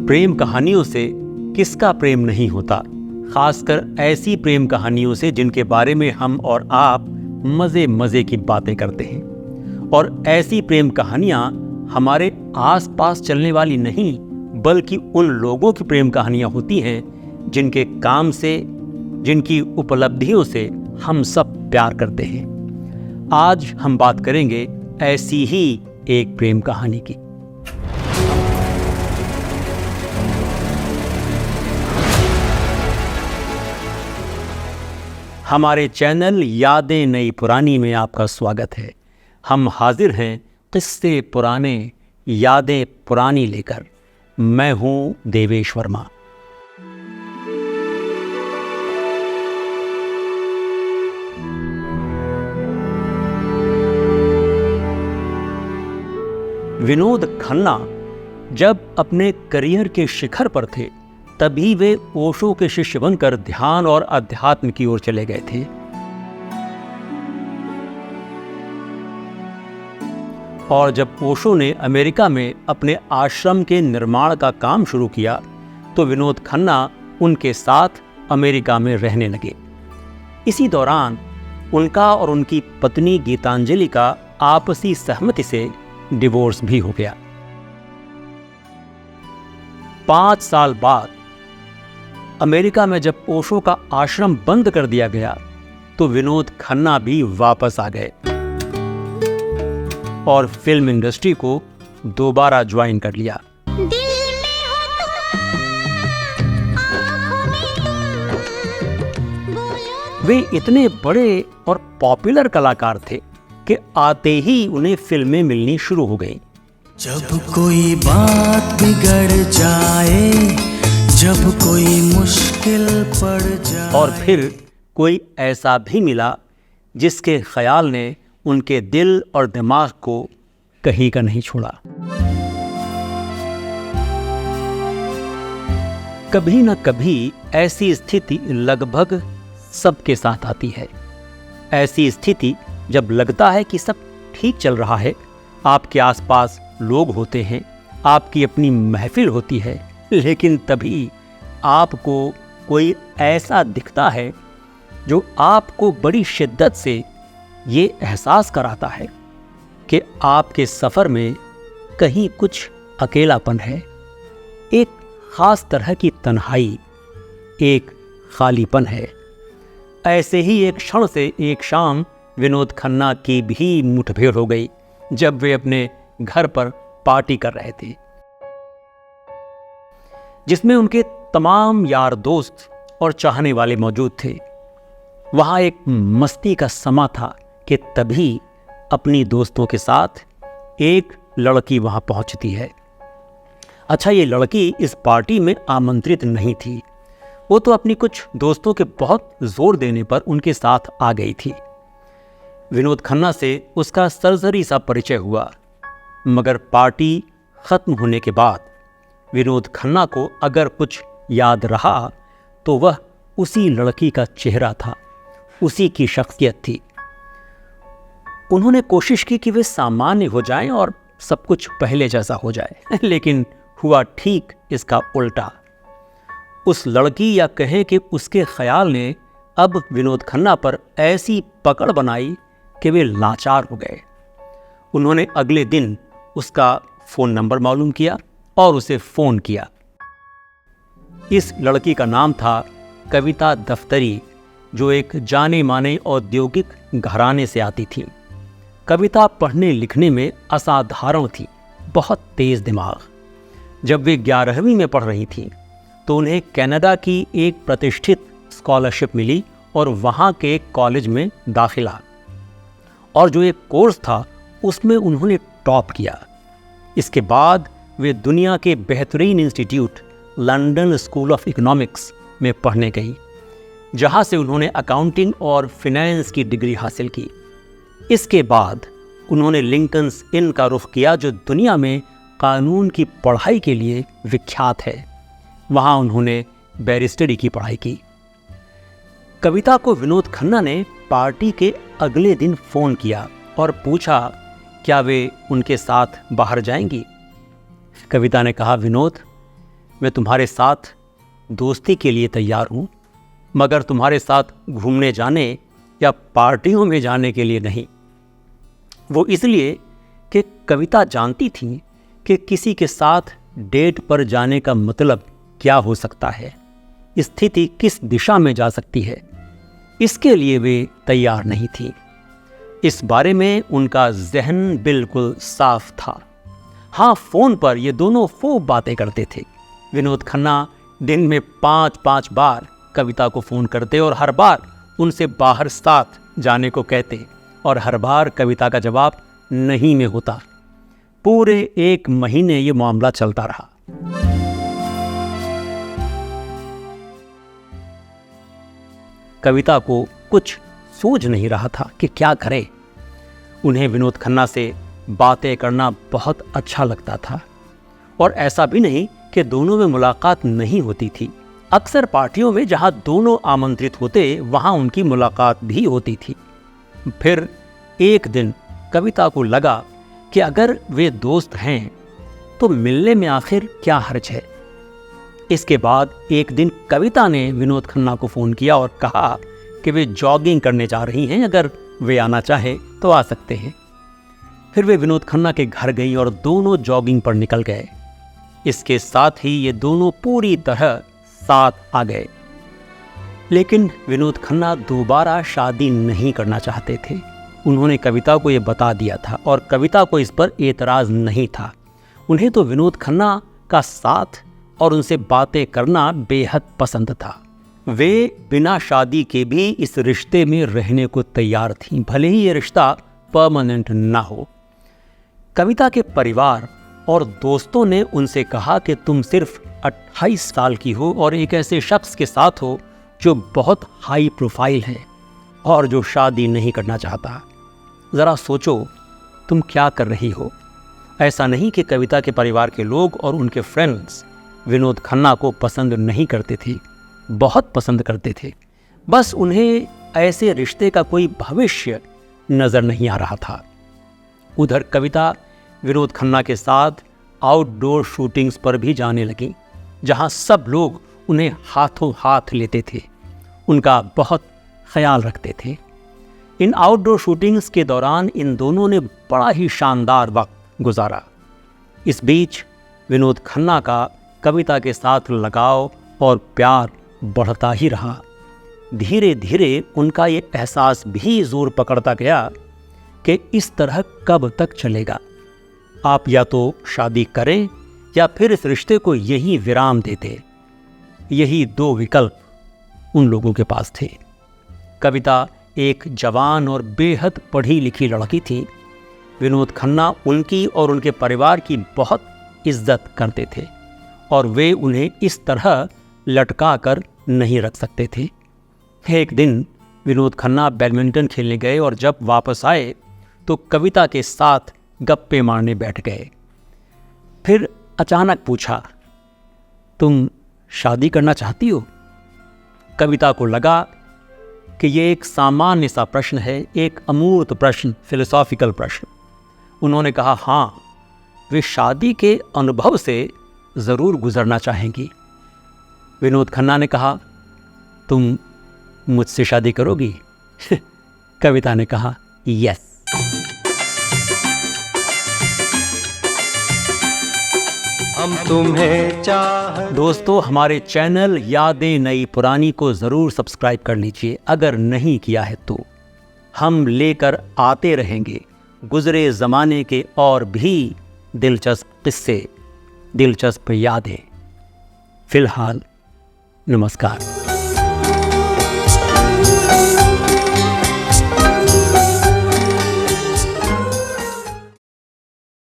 प्रेम कहानियों से किसका प्रेम नहीं होता, खासकर ऐसी प्रेम कहानियों से जिनके बारे में हम और आप मजे मजे की बातें करते हैं। और ऐसी प्रेम कहानियां हमारे आसपास चलने वाली नहीं, बल्कि उन लोगों की प्रेम कहानियां होती हैं जिनके काम से, जिनकी उपलब्धियों से हम सब प्यार करते हैं। आज हम बात करेंगे ऐसी ही एक प्रेम कहानी की। हमारे चैनल यादें नई पुरानी में आपका स्वागत है। हम हाजिर हैं किस्से पुराने, यादें पुरानी लेकर। मैं हूं देवेश वर्मा। विनोद खन्ना जब अपने करियर के शिखर पर थे, तभी वे ओशो के शिष्य बनकर ध्यान और अध्यात्म की ओर चले गए थे। और जब ओशो ने अमेरिका में अपने आश्रम के निर्माण का काम शुरू किया, तो विनोद खन्ना उनके साथ अमेरिका में रहने लगे। इसी दौरान उनका और उनकी पत्नी गीतांजलि का आपसी सहमति से डिवोर्स भी हो गया। 5 साल बाद अमेरिका में जब ओशो का आश्रम बंद कर दिया गया, तो विनोद खन्ना भी वापस आ गए और फिल्म इंडस्ट्री को दोबारा ज्वाइन कर लिया। वे इतने बड़े और पॉपुलर कलाकार थे कि आते ही उन्हें फिल्में मिलनी शुरू हो गईं। जब कोई बात बिगड़ जाए, जब कोई मुश्किल पड़ जाए। और फिर कोई ऐसा भी मिला जिसके ख्याल ने उनके दिल और दिमाग को कहीं का नहीं छोड़ा। कभी न कभी ऐसी स्थिति लगभग सबके साथ आती है। ऐसी स्थिति जब लगता है कि सब ठीक चल रहा है, आपके आसपास लोग होते हैं, आपकी अपनी महफिल होती है, लेकिन तभी आपको कोई ऐसा दिखता है जो आपको बड़ी शिद्दत से ये एहसास कराता है कि आपके सफ़र में कहीं कुछ अकेलापन है, एक ख़ास तरह की तन्हाई, एक खालीपन है। ऐसे ही एक क्षण से एक शाम विनोद खन्ना की भी मुठभेड़ हो गई, जब वे अपने घर पर पार्टी कर रहे थे, जिसमें उनके तमाम यार दोस्त और चाहने वाले मौजूद थे। वहां एक मस्ती का समा था कि तभी अपनी दोस्तों के साथ एक लड़की वहां पहुंचती है। अच्छा, ये लड़की इस पार्टी में आमंत्रित नहीं थी, वो तो अपनी कुछ दोस्तों के बहुत जोर देने पर उनके साथ आ गई थी। विनोद खन्ना से उसका सरसरी सा परिचय हुआ, मगर पार्टी खत्म होने के बाद विनोद खन्ना को अगर कुछ याद रहा तो वह उसी लड़की का चेहरा था, उसी की शख्सियत थी। उन्होंने कोशिश की कि वे सामान्य हो जाएं और सब कुछ पहले जैसा हो जाए, लेकिन हुआ ठीक इसका उल्टा। उस लड़की या कहें कि उसके ख्याल ने अब विनोद खन्ना पर ऐसी पकड़ बनाई कि वे लाचार हो गए। उन्होंने अगले दिन उसका फ़ोन नंबर मालूम किया और उसे फ़ोन किया। इस लड़की का नाम था कविता दफ्तरी, जो एक जाने माने औद्योगिक घराने से आती थी। कविता पढ़ने लिखने में असाधारण थी, बहुत तेज दिमाग। जब वे 11वीं में पढ़ रही थीं, तो उन्हें कनाडा की एक प्रतिष्ठित स्कॉलरशिप मिली और वहाँ के एक कॉलेज में दाखिला, और जो एक कोर्स था उसमें उन्होंने टॉप किया। इसके बाद वे दुनिया के बेहतरीन institute London school of economics में पढ़ने गई, जहाँ से उन्होंने अकाउंटिंग और फिनेंस की डिग्री हासिल की। इसके बाद उन्होंने लिंकन्स इन का रुख किया, जो दुनिया में कानून की पढ़ाई के लिए विख्यात है। वहाँ उन्होंने बैरिस्टरी की पढ़ाई की। कविता को विनोद खन्ना ने पार्टी के अगले दिन फ़ोन किया और पूछा क्या वे उनके साथ बाहर जाएंगी। कविता ने कहा, विनोद, मैं तुम्हारे साथ दोस्ती के लिए तैयार हूँ, मगर तुम्हारे साथ घूमने जाने या पार्टियों में जाने के लिए नहीं। वो इसलिए कि कविता जानती थी कि किसी के साथ डेट पर जाने का मतलब क्या हो सकता है, स्थिति किस दिशा में जा सकती है। इसके लिए वे तैयार नहीं थी। इस बारे में उनका जहन बिल्कुल साफ था। हाँ, फ़ोन पर ये दोनों खूब बातें करते थे। विनोद खन्ना दिन में 5-5 बार कविता को फ़ोन करते और हर बार उनसे बाहर साथ जाने को कहते, और हर बार कविता का जवाब नहीं में होता। पूरे 1 महीने ये मामला चलता रहा। कविता को कुछ सूझ नहीं रहा था कि क्या करे। उन्हें विनोद खन्ना से बातें करना बहुत अच्छा लगता था, और ऐसा भी नहीं कि दोनों में मुलाकात नहीं होती थी। अक्सर पार्टियों में जहां दोनों आमंत्रित होते, वहां उनकी मुलाकात भी होती थी। फिर एक दिन कविता को लगा कि अगर वे दोस्त हैं तो मिलने में आखिर क्या हर्ज है। इसके बाद एक दिन कविता ने विनोद खन्ना को फ़ोन किया और कहा कि वे जॉगिंग करने जा रही हैं, अगर वे आना चाहे तो आ सकते हैं। फिर वे विनोद खन्ना के घर गई और दोनों जॉगिंग पर निकल गए। इसके साथ ही ये दोनों पूरी तरह साथ आ गए। लेकिन विनोद खन्ना दोबारा शादी नहीं करना चाहते थे। उन्होंने कविता को ये बता दिया था और कविता को इस पर एतराज़ नहीं था। उन्हें तो विनोद खन्ना का साथ और उनसे बातें करना बेहद पसंद था। वे बिना शादी के भी इस रिश्ते में रहने को तैयार थीं, भले ही ये रिश्ता परमानेंट ना हो। कविता के परिवार और दोस्तों ने उनसे कहा कि तुम सिर्फ 28 साल की हो और एक ऐसे शख्स के साथ हो जो बहुत हाई प्रोफाइल है और जो शादी नहीं करना चाहता। ज़रा सोचो तुम क्या कर रही हो। ऐसा नहीं कि कविता के परिवार के लोग और उनके फ्रेंड्स विनोद खन्ना को पसंद नहीं करते थे, बहुत पसंद करते थे। बस उन्हें ऐसे रिश्ते का कोई भविष्य नज़र नहीं आ रहा था। उधर कविता विनोद खन्ना के साथ आउटडोर शूटिंग्स पर भी जाने लगी, जहां सब लोग उन्हें हाथों हाथ लेते थे, उनका बहुत ख्याल रखते थे। इन आउटडोर शूटिंग्स के दौरान इन दोनों ने बड़ा ही शानदार वक्त गुजारा। इस बीच विनोद खन्ना का कविता के साथ लगाव और प्यार बढ़ता ही रहा। धीरे धीरे उनका ये एहसास भी जोर पकड़ता गया कि इस तरह कब तक चलेगा। आप या तो शादी करें या फिर इस रिश्ते को यही विराम दे दें। यही 2 विकल्प उन लोगों के पास थे। कविता एक जवान और बेहद पढ़ी लिखी लड़की थी। विनोद खन्ना उनकी और उनके परिवार की बहुत इज्जत करते थे और वे उन्हें इस तरह लटका कर नहीं रख सकते थे। एक दिन विनोद खन्ना बैडमिंटन खेलने गए और जब वापस आए तो कविता के साथ गप्पे मारने बैठ गए। फिर अचानक पूछा, तुम शादी करना चाहती हो? कविता को लगा कि ये एक सामान्य सा प्रश्न है, एक अमूर्त प्रश्न, फिलोसॉफिकल प्रश्न। उन्होंने कहा, हाँ, वे शादी के अनुभव से ज़रूर गुजरना चाहेंगी। विनोद खन्ना ने कहा, तुम मुझसे शादी करोगी? कविता ने कहा, यस। हम तुम्हें चाह। दोस्तों, हमारे चैनल यादें नई पुरानी को ज़रूर सब्सक्राइब कर लीजिए अगर नहीं किया है तो। हम लेकर आते रहेंगे गुज़रे ज़माने के और भी दिलचस्प किस्से, दिलचस्प यादें। फ़िलहाल नमस्कार।